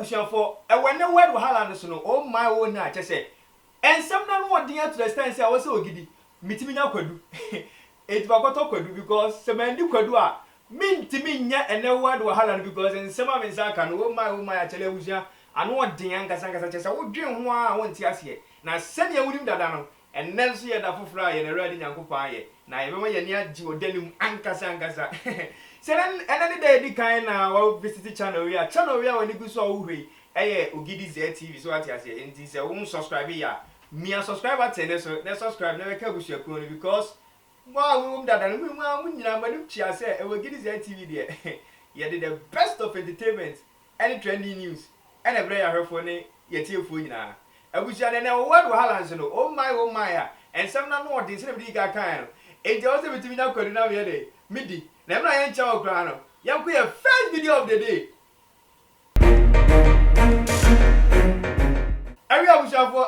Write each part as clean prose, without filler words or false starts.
abusia for e when the word wahala no so no oh my oh na che say ensem na no odin to the stand say I was ogidi mitimi nya kwadu it bakoto kwadu because se mandi kwadu a mintimi nya ene word wahala no because ensem a mensa ka no oh my achele abusia ano odin ankasa che say wo dwen ho a wonti ase na se ne awurim dada no enen so ye da foforo a ye na ready nyankopon aye na ye bema ye ne agi odanim ankasa Seren enani day di kind na wa visit channel we wani gu so uhwe eye Ogidi Z TV so ati ase enti se wo subscribe ya me subscriber ten so na subscribe na ka busu akun no because wa wo dada no mu nyina madu chia se e Ogidi Z TV de ye did the best of entertainment any trending news and every ya hwefo ne ye tiefo nyina abusu ade na wo wahala nso no oh my ya and some na no odin se na bi ga kan no enti o se bitimi na kwadu na we de midi Never I ain't chow grano. Young queer first video of the day. I wish for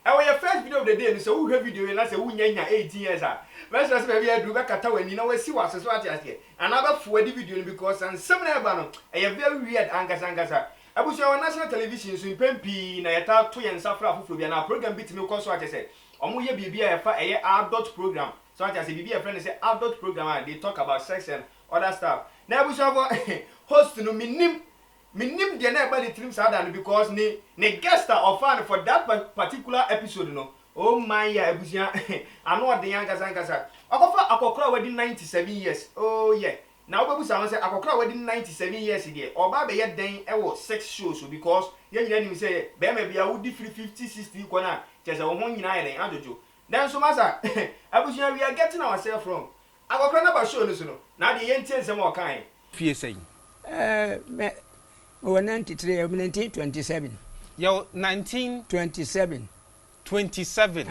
our first video of the day, so we have video and I say, we 18 years. Let's just maybe I do back at when you know, see what's what I say. Another 40 video because and some never a very weird Angasa. I wish our national television so in Pempi, Nayata, Toy and Safra Fufu, and our program beat me because what I said. Omuye BBA a adult program. So I say BBA friend say adult program they talk about sex and other stuff. Now we shall host no minim the nobody trim sad because ne guest or fan for that particular episode no. Oh my ya ebusia I know the youngest ankasa. Akokra wedding 97 years. Oh yeah. Now we say akokra wedding 97 years there. Oba be yet den e was 6 shows because you nyina say be maybe I would free 50 60 kwana. Just a woman in Ajojo. Then so massa, Abusia, we are getting ourselves from. Our grandpa show us no. Now the yen some more kind. Fear saying. 93, 1927. Yo, 1927. 27.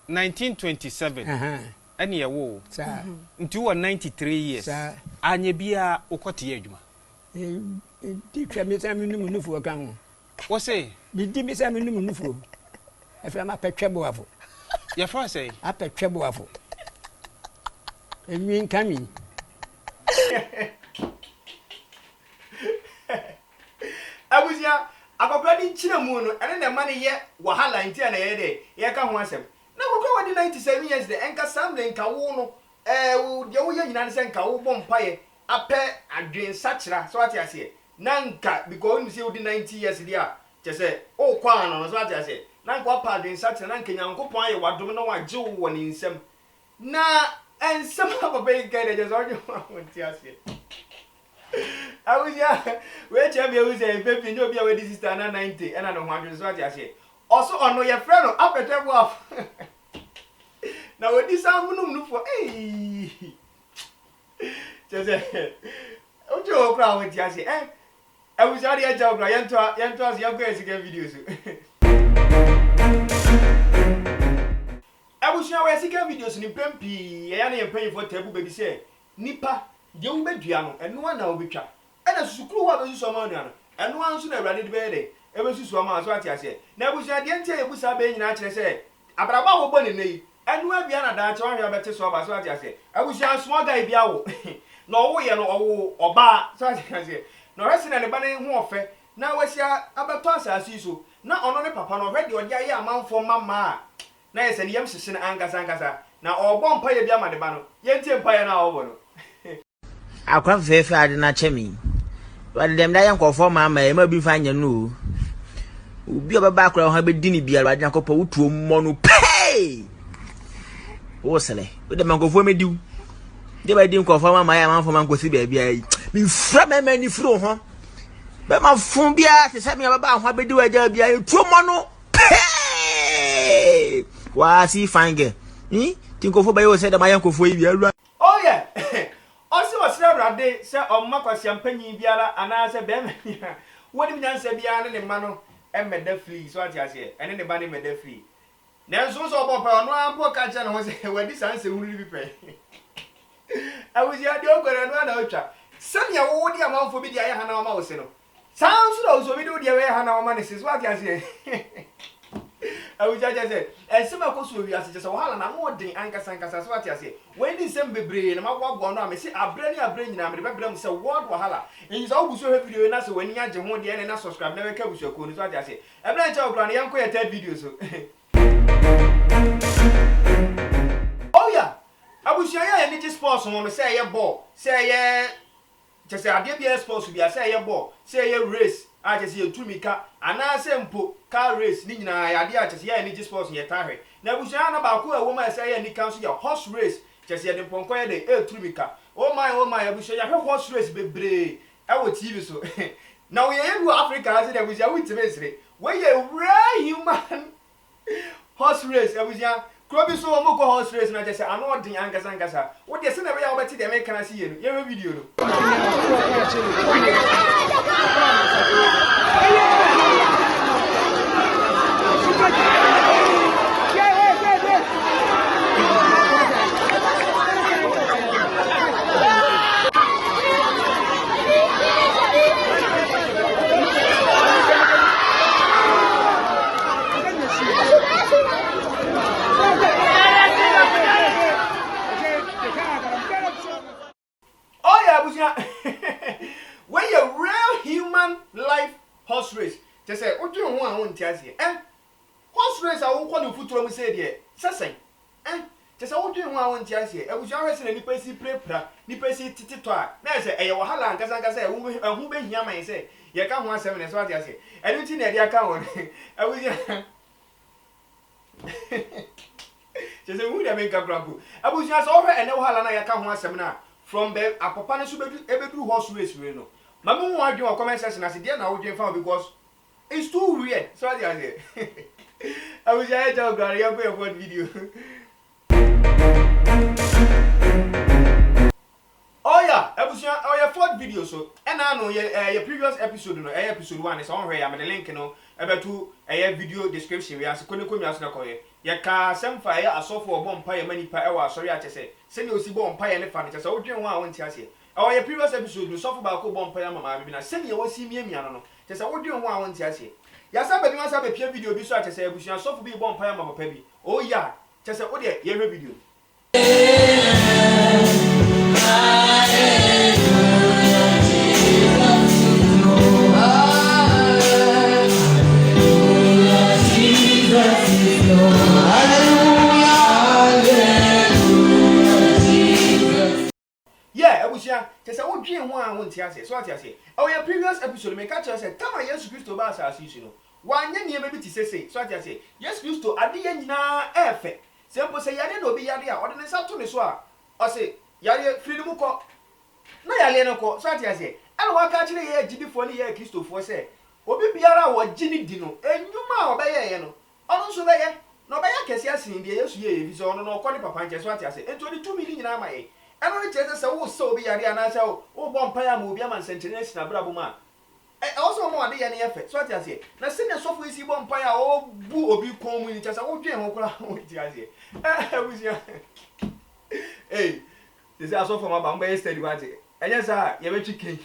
1927. And ye wo. Sir. Into 93 years. Sir. And ye be a okoti ejuma. Teacher me some new for gang. What say? Did me some new for. If I'm up a treble. Your father say? Up a treble. And me coming. Abusia, akokra chinamu and then the money yet wahala inti na yede ye ka ho asem. Na akokra wadi 97 years de enka samle nka wo no de wo ye nyina se nka wo bom paye ape adwen sachira so ati ase. Na nka because you say wodi 90 years dia che se o kwa no so ati ase. Na nka pa adwen sachira na nka nyankopon aye wadom na wagye wo ni nsem. Na ensem ababa nka de je so onye wo nti ase. Abuja, we check me who say baby no be we sister na 90 and I don't want to so what you say. Also on your friend up at table off. Now we this am no for eh. Just say. Ojo okra we ti say eh. Abuja dey ja okra yento as your go esike videos. Abuja we esike videos ni pempi ya na yempan for table baby say nipa je wo bedua no eno na wo betwa ena susukuru wa be susu ma anu eno anso na awrade de be de e be susu ma so ati ase na ebusia de ntia ebusa be nyina kire se abraba wo bo ne nei eno abia na da cha wa bete so ba so ati ase ebusia small guy bia wo na wo ye no owo oba so ati ase na resi na ne ba ne ho ofe na wasia abeto asase so na ono ne papa no hwede odi aye amanfo mama na yese ne yam sisi na angasa na obo mpa ye bia ma de ba no ye ntie mpa ye na obo no akwa fefe ade na chemi wade dem da yanko fo mama e ma bi fa nya no obi obaba akra ho be dini bia wade yanko wutuo mo no pay wo sele we dem yanko fo mediu de ba di yanko fo mama ya man fo man ko si bia bia mi fra mama ni fro ho be ma fun bia se se mi baba ho be di waja bia tuo mo no pay wa si fange tinko fo ba yo se dem yanko fo bia oh yeah. Also was rade say omakwasi ampanyi biara ana say be me wodi nyansa biara ne ma no emeda free so ati ase ene ne ba ne meda free na so so obo pa no ampo ka cha na ho say wadi sanse hunu bi pe awuzi ade ogore no na otwa sanya wo di amanfo bi di aye hana ma wo se no sanso do so bi di odi aye hana ma ne se so ati ase Abuja just say and some of us will be as just a while and I'm more than Ankasankas what I say. When this same baby and my walk on, I say, I bring you, I'm the say, what Wahala. And he's always so happy doing us when you have one day and I subscribe, never come with your cool, what I say. I'm not your granny, I'm quite a videos. Oh, yeah. I wish I had any sports on to say a ball, say, yeah. Just say, I did be sports to be a say a ball, say a race. I just see 2 mika, and I say, car race, Nina, I just hear any sports in your tire. Now, we shall about who a woman say any council your horse race, just hear the Poncoya de 2 mika. Oh, my, I wish I have horse race, baby. I will TV so. Now, we are in Africa, I said, I wish I would say, where you rare human horse race, I wish I. Crabby so moko horse race na just say I know the Ankasa. What they say na we about the make can see you. You video. When you real human life horse race, just say, what do you want to say? Horse race, I won't call you foot to say, dear. Sassay, just what do you want to say? I was always in a nipesi prepra, nipesi tititoa. Now say, a wahala, and Kazanka say, who may hear me say, you can't want 7 as what I say. I don't think that you can't. I was just a wood I make a grabble. I was just over and no halana, I can't want 7 from the Apopana every horse race, you know. My mom wanted your comment section. I said, yeah, now we found because it's too weird. So I said, I was just tell Gary, I'll pay one video. Oh, yeah, I was your 4th video. So, and I know your previous episode, episode 1 is on here. I'm the link, you know, about to a video description. We are going to come as no coy. Ya ka sem fire aso for bomb pie many pie wa sorry I say send you see bomb pie and fan just so dream one won't say our your previous episode you suffer about bomb pie mama be na send you see me no just so dream one won't say ya sabe you sabe peer video bi so I say bushia so for be bomb pie mama papa bi oh yeah just say oh there your video just I dream one won't say so I say our your previous episode make catch us tama yes Christo ba sa you know one yen maybe to say so I say yes Christo ade yen na efe simple say yade no be yade a odene sato ne so a o say yade freedom ko na yale no ko so I say and wa ka kire ye gidifo ne ye Christo fo say obi biara wo gini di no enwuma obeye ye no ono so beye no beye kese asin de yesu ye bi so ono no ko ne papa nche so I say ento ni 2 million nyina ma ye I don't say wo so be yare ana say wo bomb paya ma obi ama sentence na brabo ma also mo ade ye na yefe so ati say na se na sofo isi bomb paya o bu obi kon mu ni chasa wo dwen ho kura wo ti ase busia eh this is also from aba mba yesterday ba ti enye sa ye be chicken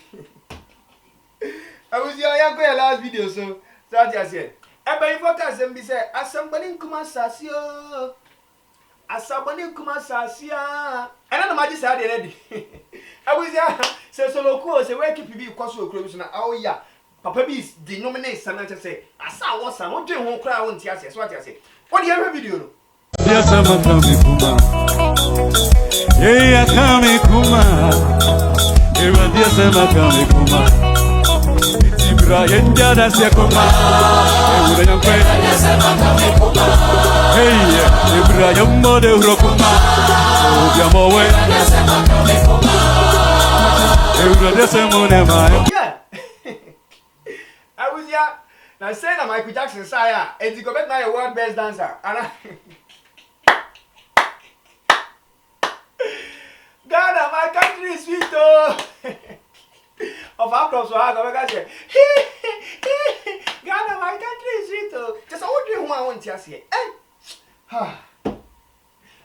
busia ya go your last video so ati say ebe focus em bi say asambani nkuma sasio asabani kuma sasia ena na maji sa de ready abuzia se soloko se we keep bi kwaso okro bi so na oh ya papa bi di nominate sana say asa wo sa wo dwen ho kra wo nti ase so ati ase o de every video no yes I'm coming kuma yeah coming kuma yes I'm coming kuma itibra yenda da se kuma e ura yankwe yes I'm coming kuma hey Ibrahim mode rokuma obiamo we Ibrahim semone ma yeah I was ya na say na Michael Jackson say and you go bet na your world best dancer and Ghana my country is sweet oh of after so I go back say Ghana my country is sweet oh just what do you want to say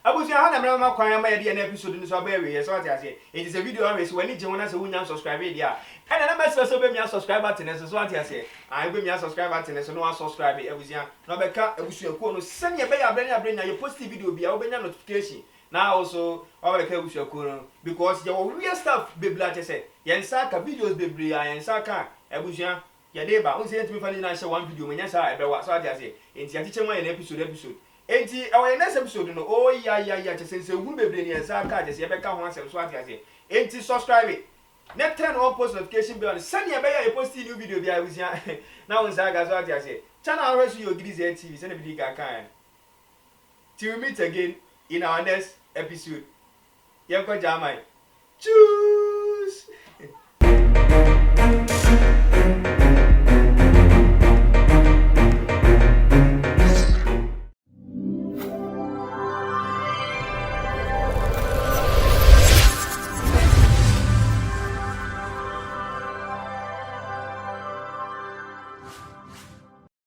abusu ha na mema kwan ma ye na episode ni so ba we so ati ase it is a video always when you want to wunya subscribe dia and na message so be me subscribe button so ati ase I be me subscribe button so no subscribe abusu na be ka abusu ekuo no se ne be ya brenya ye post video bia wo benya notification na also over the abusu ekuo no because your real stuff be black say yen saka videos be bria yen saka abusu ya deba on say ntimi fani na share one video menya sa ebe wa so ati ase enti atiche mo ye episode enti our next episode no oh ya chese wu bebre ni ensa ka chese ebe ka ho asem so ati ase enti subscribe net turn on post notification bell send ya be ya post new video bia wusia na won sa ga so ati ase channel resu yo gidi TV send video ga kan till we meet again in our next episode yanko jamai choo